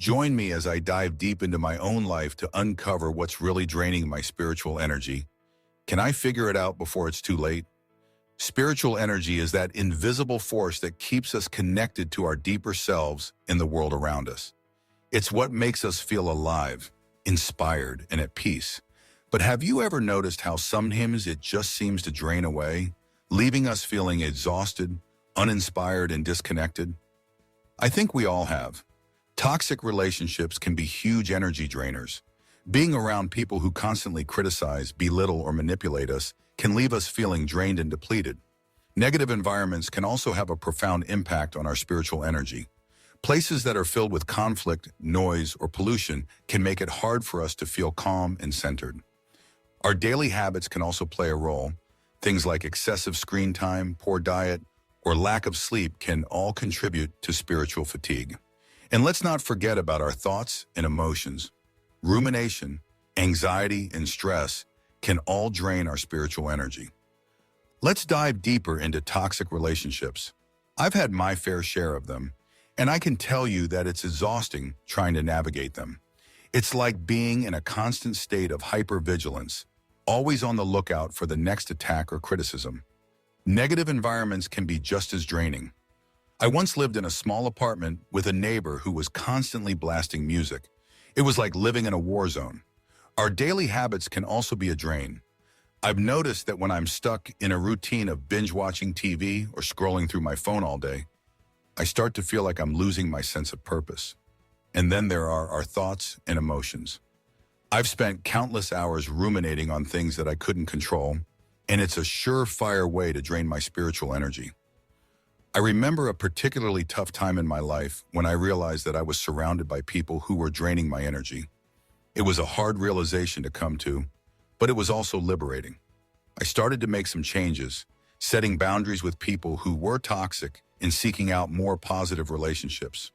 Join me as I dive deep into my own life to uncover what's really draining my spiritual energy. Can I figure it out before it's too late? Spiritual energy is that invisible force that keeps us connected to our deeper selves in the world around us. It's what makes us feel alive, inspired, and at peace. But have you ever noticed how sometimes it just seems to drain away, leaving us feeling exhausted, uninspired, and disconnected? I think we all have. Toxic relationships can be huge energy drainers. Being around people who constantly criticize, belittle, or manipulate us can leave us feeling drained and depleted. Negative environments can also have a profound impact on our spiritual energy. Places that are filled with conflict, noise, or pollution can make it hard for us to feel calm and centered. Our daily habits can also play a role. Things like excessive screen time, poor diet, or lack of sleep can all contribute to spiritual fatigue. And let's not forget about our thoughts and emotions. Rumination, anxiety, and stress can all drain our spiritual energy. Let's dive deeper into toxic relationships. I've had my fair share of them, and I can tell you that it's exhausting trying to navigate them. It's like being in a constant state of hypervigilance, always on the lookout for the next attack or criticism. Negative environments can be just as draining. I once lived in a small apartment with a neighbor who was constantly blasting music. It was like living in a war zone. Our daily habits can also be a drain. I've noticed that when I'm stuck in a routine of binge-watching TV or scrolling through my phone all day, I start to feel like I'm losing my sense of purpose. And then there are our thoughts and emotions. I've spent countless hours ruminating on things that I couldn't control, and it's a surefire way to drain my spiritual energy. I remember a particularly tough time in my life when I realized that I was surrounded by people who were draining my energy. It was a hard realization to come to, but it was also liberating. I started to make some changes, setting boundaries with people who were toxic and seeking out more positive relationships.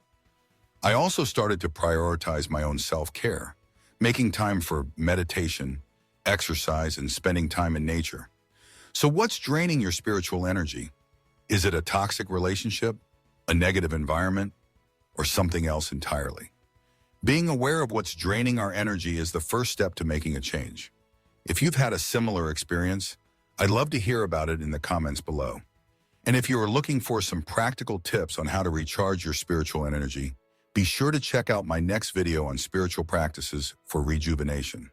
I also started to prioritize my own self-care, making time for meditation, exercise, and spending time in nature. So what's draining your spiritual energy? Is it a toxic relationship, a negative environment, or something else entirely? Being aware of what's draining our energy is the first step to making a change. If you've had a similar experience, I'd love to hear about it in the comments below. And if you are looking for some practical tips on how to recharge your spiritual energy, be sure to check out my next video on spiritual practices for rejuvenation.